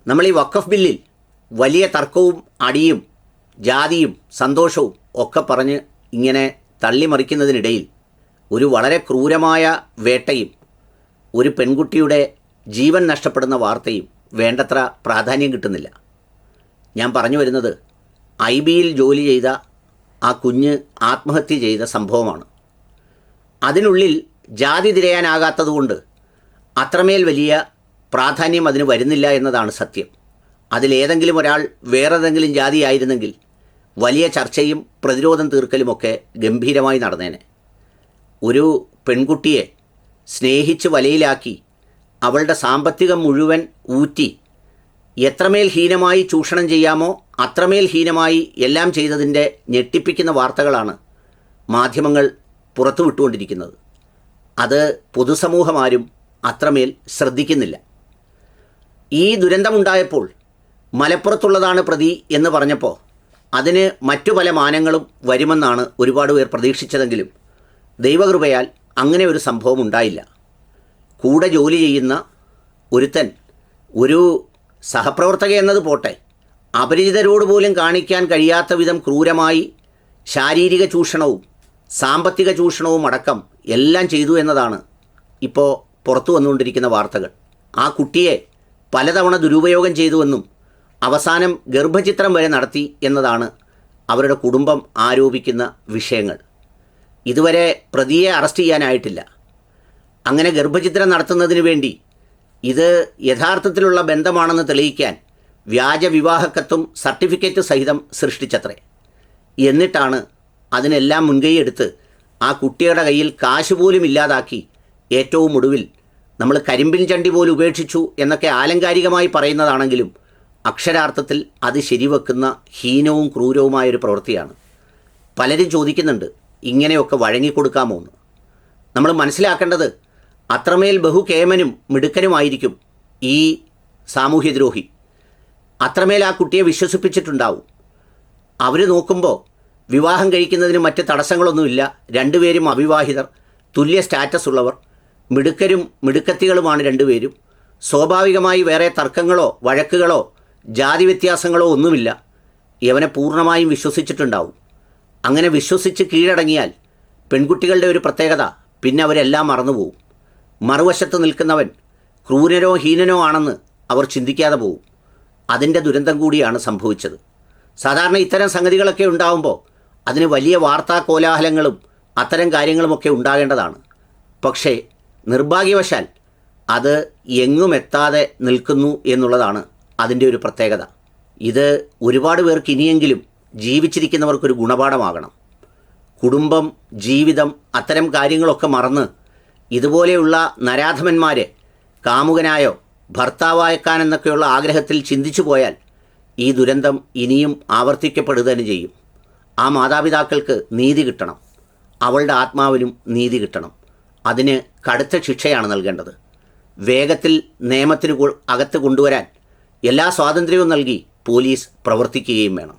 നമ്മൾ ഈ വഖഫ് ബില്ലിൽ വലിയ തർക്കവും അടിയും ജാതിയും സന്തോഷവും ഒക്കെ പറഞ്ഞ് ഇങ്ങനെ തള്ളിമറിക്കുന്നതിനിടയിൽ ഒരു വളരെ ക്രൂരമായ വേട്ടയും ഒരു പെൺകുട്ടിയുടെ ജീവൻ നഷ്ടപ്പെടുന്ന വാർത്തയും വേണ്ടത്ര പ്രാധാന്യം കിട്ടുന്നില്ല. ഞാൻ പറഞ്ഞു വരുന്നത് IBയിൽ ജോലി ചെയ്ത ആ കുഞ്ഞ് ആത്മഹത്യ ചെയ്ത സംഭവമാണ്. അതിനുള്ളിൽ ജാതി തിരയാനാകാത്തതുകൊണ്ട് അത്രമേൽ വലിയ പ്രാധാന്യം അതിന് വരുന്നില്ല എന്നതാണ് സത്യം. അതിലേതെങ്കിലും ഒരാൾ വേറെതെങ്കിലും ജാതിയായിരുന്നെങ്കിൽ വലിയ ചർച്ചയും പ്രതിരോധം തീർക്കലുമൊക്കെ ഗംഭീരമായി നടന്നേനെ. ഒരു പെൺകുട്ടിയെ സ്നേഹിച്ച് വലയിലാക്കി അവളുടെ സാമ്പത്തികം മുഴുവൻ ഊറ്റി എത്രമേൽ ഹീനമായി ചൂഷണം ചെയ്യാമോ അത്രമേൽ ഹീനമായി എല്ലാം ചെയ്തതിൻ്റെ ഞെട്ടിപ്പിക്കുന്ന വാർത്തകളാണ് മാധ്യമങ്ങൾ പുറത്തുവിട്ടുകൊണ്ടിരിക്കുന്നത്. അത് പൊതുസമൂഹമാരും അത്രമേൽ ശ്രദ്ധിക്കുന്നില്ല. ഈ ദുരന്തമുണ്ടായപ്പോൾ മലപ്പുറത്തുള്ളതാണ് പ്രതി എന്ന് പറഞ്ഞപ്പോൾ അതിന് മറ്റു പല മാനങ്ങളും വരുമെന്നാണ് ഒരുപാട് പേർ പ്രതീക്ഷിച്ചതെങ്കിലും ദൈവകൃപയാൽ അങ്ങനെ ഒരു സംഭവം ഉണ്ടായില്ല. കൂടെ ജോലി ചെയ്യുന്ന ഒരുത്തൻ, ഒരു സഹപ്രവർത്തക എന്നത് പോട്ടെ, അപരിചിതരോട് പോലും കാണിക്കാൻ കഴിയാത്ത വിധം ക്രൂരമായി ശാരീരിക ചൂഷണവും സാമ്പത്തിക ചൂഷണവും അടക്കം എല്ലാം ചെയ്തു എന്നതാണ് ഇപ്പോൾ പുറത്തു വന്നുകൊണ്ടിരിക്കുന്ന വാർത്തകൾ. ആ കുട്ടിയെ പലതവണ ദുരുപയോഗം ചെയ്തുവെന്നും അവസാനം ഗർഭചിത്രം വരെ നടത്തി എന്നതാണ് അവരുടെ കുടുംബം ആരോപിക്കുന്ന വിഷയങ്ങൾ. ഇതുവരെ പ്രതിയെ അറസ്റ്റ് ചെയ്യാനായിട്ടില്ല. അങ്ങനെ ഗർഭചിത്രം നടത്തുന്നതിന് വേണ്ടി ഇത് യഥാർത്ഥത്തിലുള്ള ബന്ധമാണെന്ന് തെളിയിക്കാൻ വ്യാജ വിവാഹക്കത്തും സർട്ടിഫിക്കറ്റ് സഹിതം സൃഷ്ടിച്ചത്രേ. എന്നിട്ടാണ് അതിനെല്ലാം മുൻകൈയെടുത്ത് ആ കുട്ടിയുടെ കയ്യിൽ കാശ് പോലും ഇല്ലാതാക്കി ഏറ്റവും ഒടുവിൽ നമ്മൾ കരിമ്പിൻ ചണ്ടി പോലും ഉപേക്ഷിച്ചു എന്നൊക്കെ ആലങ്കാരികമായി പറയുന്നതാണെങ്കിലും അക്ഷരാർത്ഥത്തിൽ അത് ശരിവെക്കുന്ന ഹീനവും ക്രൂരവുമായൊരു പ്രവൃത്തിയാണ്. പലരും ചോദിക്കുന്നുണ്ട് ഇങ്ങനെയൊക്കെ വഴങ്ങിക്കൊടുക്കാമോ എന്ന്. നമ്മൾ മനസ്സിലാക്കേണ്ടത് അത്രമേൽ ബഹുകേമനും മിടുക്കനുമായിരിക്കും ഈ സാമൂഹ്യദ്രോഹി. അത്രമേൽ ആ കുട്ടിയെ വിശ്വസിപ്പിച്ചിട്ടുണ്ടാവും. അവർ നോക്കുമ്പോൾ വിവാഹം കഴിക്കുന്നതിന് മറ്റ് തടസ്സങ്ങളൊന്നുമില്ല. രണ്ടുപേരും അവിവാഹിതർ, തുല്യ സ്റ്റാറ്റസ് ഉള്ളവർ, മിടുക്കരും മിടുക്കത്തികളുമാണ് രണ്ടുപേരും. സ്വാഭാവികമായി വേറെ തർക്കങ്ങളോ വഴക്കുകളോ ജാതി വ്യത്യാസങ്ങളോ ഒന്നുമില്ല. യവനെ പൂർണ്ണമായും വിശ്വസിച്ചിട്ടുണ്ടാവും. അങ്ങനെ വിശ്വസിച്ച് കീഴടങ്ങിയാൽ പെൺകുട്ടികളുടെ ഒരു പ്രത്യേകത, പിന്നെ അവരെല്ലാം മറന്നുപോകും. മറുവശത്ത് നിൽക്കുന്നവൻ ക്രൂരനോ ഹീനനോ ആണെന്ന് അവർ ചിന്തിക്കാതെ പോകും. അതിൻ്റെ ദുരന്തം കൂടിയാണ് സംഭവിച്ചത്. സാധാരണ ഇത്തരം സംഗതികളൊക്കെ ഉണ്ടാകുമ്പോൾ അതിന് വലിയ വാർത്താ കോലാഹലങ്ങളും അത്തരം കാര്യങ്ങളുമൊക്കെ ഉണ്ടാകേണ്ടതാണ്. പക്ഷേ നിർഭാഗ്യവശാൽ അത് എങ്ങും എത്താതെ നിൽക്കുന്നു എന്നുള്ളതാണ് അതിൻ്റെ ഒരു പ്രത്യേകത. ഇത് ഒരുപാട് പേർക്ക് ഇനിയെങ്കിലും ജീവിച്ചിരിക്കുന്നവർക്കൊരു ഗുണപാഠമാകണം. കുടുംബം, ജീവിതം, അത്തരം കാര്യങ്ങളൊക്കെ മറന്ന് ഇതുപോലെയുള്ള നരാധമന്മാരെ കാമുകനായോ ഭർത്താവായക്കാനെന്നൊക്കെയുള്ള ആഗ്രഹത്തിൽ ചിന്തിച്ചു പോയാൽ ഈ ദുരന്തം ഇനിയും ആവർത്തിക്കപ്പെടുക തന്നെ ചെയ്യും. ആ മാതാപിതാക്കൾക്ക് നീതി കിട്ടണം. അവളുടെ ആത്മാവിനും നീതി കിട്ടണം. അതിന് കടുത്ത ശിക്ഷയാണ് നൽകേണ്ടത്. വേഗത്തിൽ നിയമത്തിന് അകത്ത് കൊണ്ടുവരാൻ എല്ലാ സ്വാതന്ത്ര്യവും നൽകി പോലീസ് പ്രവർത്തിക്കുകയും വേണം.